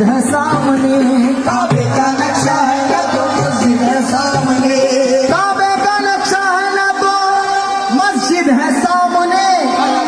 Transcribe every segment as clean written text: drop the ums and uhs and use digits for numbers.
मस्जिद है सामने, काबे का नक्शा है ना तो मस्जिद है सामने, काबे का नक्शा है ना तो मस्जिद है सामने।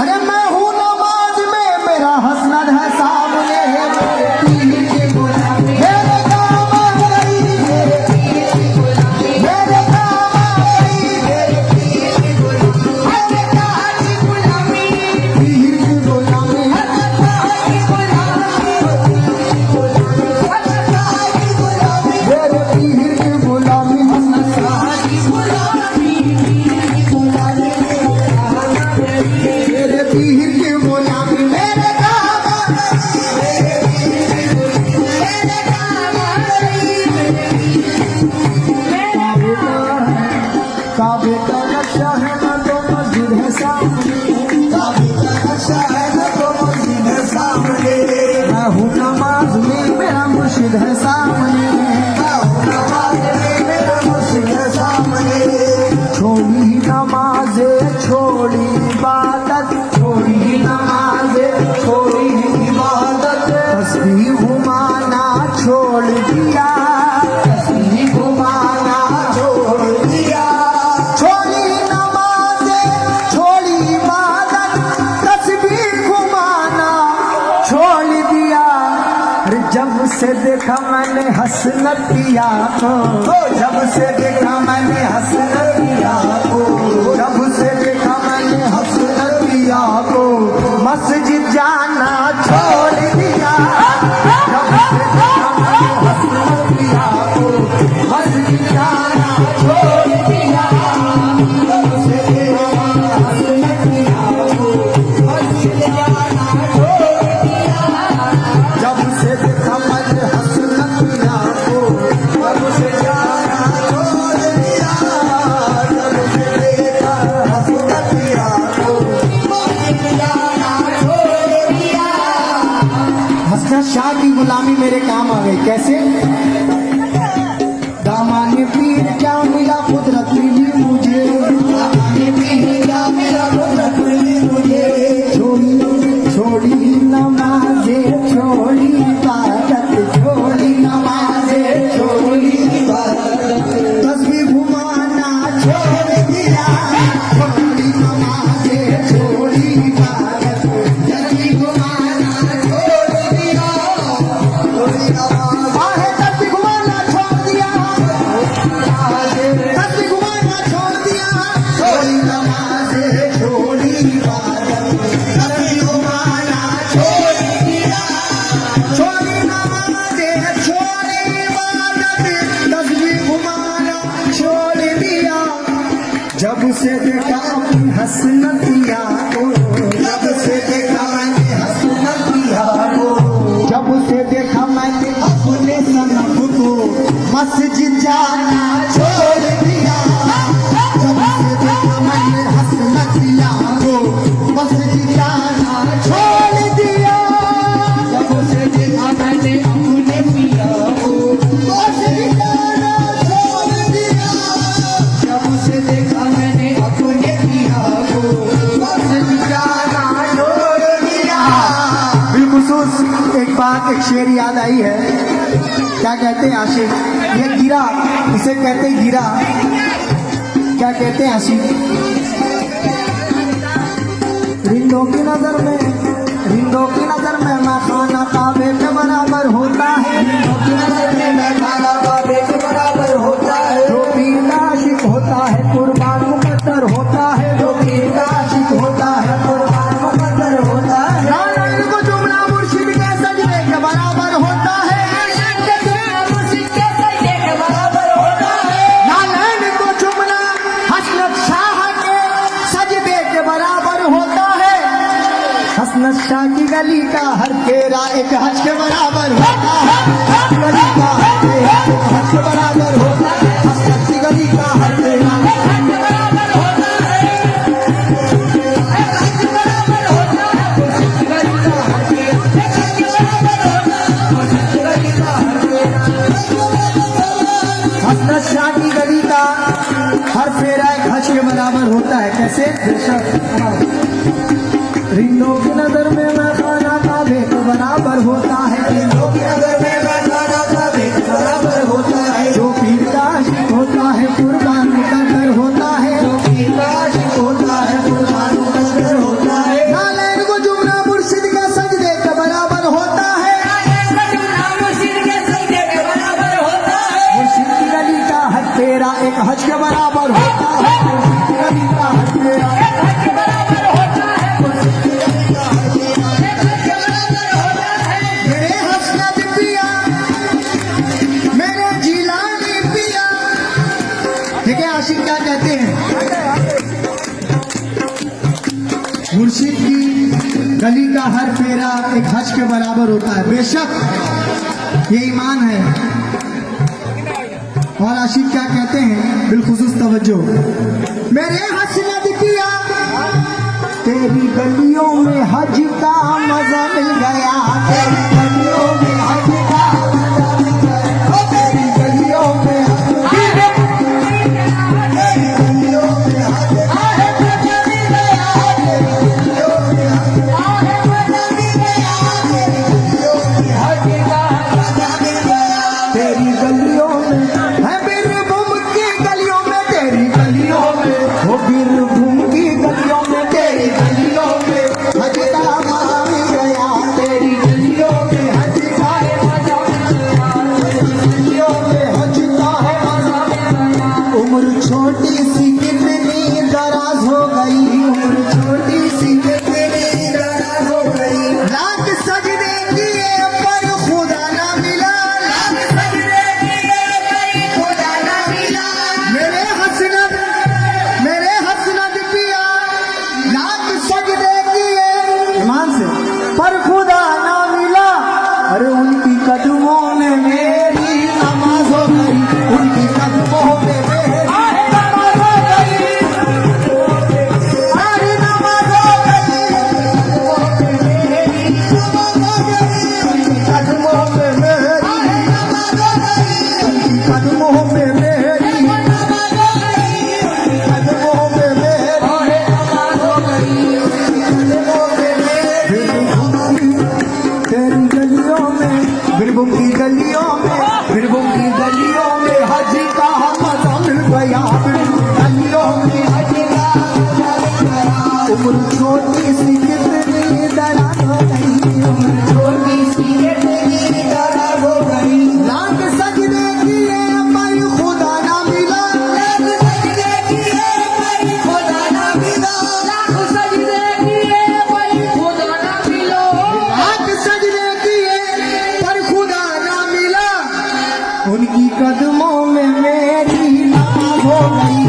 अरे मैं हूँ नमाज में, मेरा हसनद है सामने। मेरे काम आ गई, मेरे काम आ गई, मेरे पीर की गुलामी, पीर की गुलामी, काबे का नक्शा है ना तो मस्जिद है सामने, काबे का नक्शा है ना तो मस्जिद है सामने। मैं हूँ नमाज में, मेरा मुर्शिद है सामने, मैं हूँ नमाज में, मेरा मुर्शिद है सामने। छोड़ी नमाज़े छोड़ी इबादत, छोड़ी नमाज़े छोड़ी इबादत, तस्बीह घुमाना छोड़ दिया, तस्बीह घुमाना छोड़ दिया। छोड़ी नमाज़े छोड़ी इबादत, तस्बीह घुमाना छोड़ दिया। जब से देखा मैंने हसनत पिया को, जब से देखा मैंने हसनत पिया को, जब से देखा मैंने हसनत पिया को, मस्जिद जाना छोड़ दिया। जब से देखा मैंने हसनत पिया को, मस्जिद जाना छोड़ दिया। जब से देखा मैंने हसनत पिया को, मस्जिद जाना छोड़ दिया। जब से देखा मैंने हसनत पिया को, जब से जाना छोड़ दिया। जब से देखा हसनत पिया को, मस्जिद जाना छोड़ दिया। हसनत शाह की गुलामी मेरे काम आ गई। कैसे? दामाने पीर क्या मिला कुदरत मिली मुझे, दामाने पीर क्या मिला कुदरत मिली मुझे। छोड़ी छोड़ी नमाज़े छोड़ी इबादत, छोड़ी नमाज़े छोड़ी इबादत, तस्बीह घुमाना छोड़ दिया। छोड़ी नमाज़े छोड़ी इबादत, तस्बीह घुमाना छोड़ दिया। छोड़ी नमाज़े तस्बीह घुमाना छोड़ दिया, तस्बीह घुमाना छोड़ दिया। छोड़ी नमाज़े छोड़ी इबादत, तस्बीह घुमाना छोड़ दिया। छोड़ी नमाज़े छोड़ी इबादत, तस्बीह घुमाना छोड़ दिया। जब से देखा अपनी हसनत पिया को, जब से देखा मैंने हसनत पिया को, जब से देखा मैंने अपने सनम को, मस्जिद जाना छोड़ दिया। जब से देखा मैंने हसनत पिया को, मस्जिद जाना छोड़ दिया। जब से देखा मैंने अपने पिया को, मस्जिद जाना छोड़ दिया। जब से देखा मैंने अपने पिया को, मस्जिद जाना छोड़ दिया। बिलखुसूस एक बात, एक शेर याद आई है। क्या कहते हैं आशिक? ये गिरा, इसे कहते हैं गिरा। क्या कहते हैं आशिक? रिंदों की नजर में, रिंदों की नजर में मैं खाना काबे के बराबर होता है, रिंदों की नजर में मैं खाना काबे के बराबर होता है। जो पीर का आशिक होता है कुर्बान मुकद्दर होता है, जो पीर का आशिक होता है कुर्बान मुकद्दर होता है। नारायण को जुमला मुर्शिद के सजदे के बराबर होता है, मुर्शिद के सजदे के बराबर होता है। नारायण को जुमला हसनत शाह के सजदे के बराबर होता है। हसनत शाह की गली का हर फेरा एक हज के बराबर होता है, गली का हर फेरा एक हज के बराबर होता है। हसनत की गली का हर फेरा एक हज के बराबर होता है, हज के बराबर होता है। हसनत की गली का हर फेरा एक हज के बराबर होता है, हसनत की गली का हर फेरा। हसनत शाह की गली का हर फेरा एक हज के बराबर होता है। कैसे? रिंदों की नजर में मैं खाना काबे के बराबर होता है, रिंदों की नजर में बराबर होता है। बेशक ये ईमान है। और आशिक क्या कहते हैं, बिलखुसूस तवज्जो, मेरे हसनत किया तेरी गलियों में हज का मजा मिल गया, तेरी गलियों में हज का मजा मिल गया, तेरी गलियों में छोटी सी कितनी दराज हो गई, उम्र छोटी सी कितनी दराज हो गई, लाख सजदे किए पर खुदा ना मिला, लाख सजदे किए पर खुदा ना मिला, मेरे हसनत पिया लाख सजदे किए ईमान से पर खुदा ना मिला। अरे उनकी कदमों में मेरी नमाज हो गई, उनकी कदमों में बीरभूम की गलियों में हज का मजा मिल गया, गलियों में हज का मजा मिल गया, उम्र छोटी सी कितनी दराज हो गई, उम्र छोटी सी कितनी दराज हो गई, लाख सजदे किए पर खुदा ना मिला, लाख सजदे किए पर खुदा ना मिला, लाख सजदे किए पर खुदा ना मिला, लाख सजदे किए पर खुदा ना मिला, उनकी कदमों में मेरी नमाज हो गई,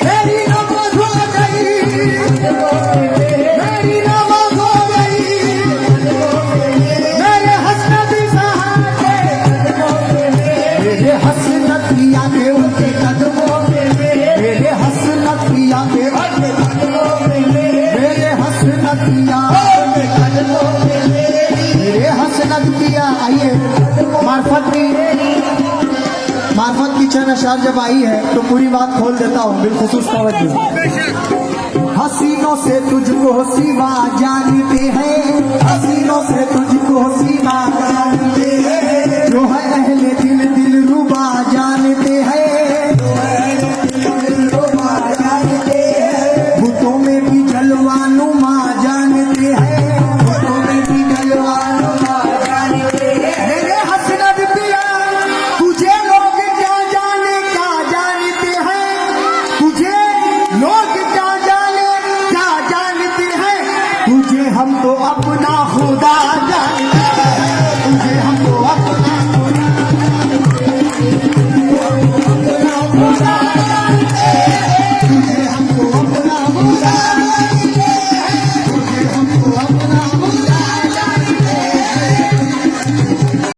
मेरी नमाज हो गई, मेरी नमाज हो गई, मेरे हसनत सहारे, मेरे हसनत किया के उनके कदमों में, मेरे हसनत किया के उनके कदमों में, मेरे हसनत किया के कदमों में, मेरे हसनत किया। आइए मार्फत की चंद अशार जब आई है तो पूरी बात खोल देता हूँ, बिलखुसूस तवज्जो। हसीनों से तुझको सिवा जानते हैं, हसीनों से तुझको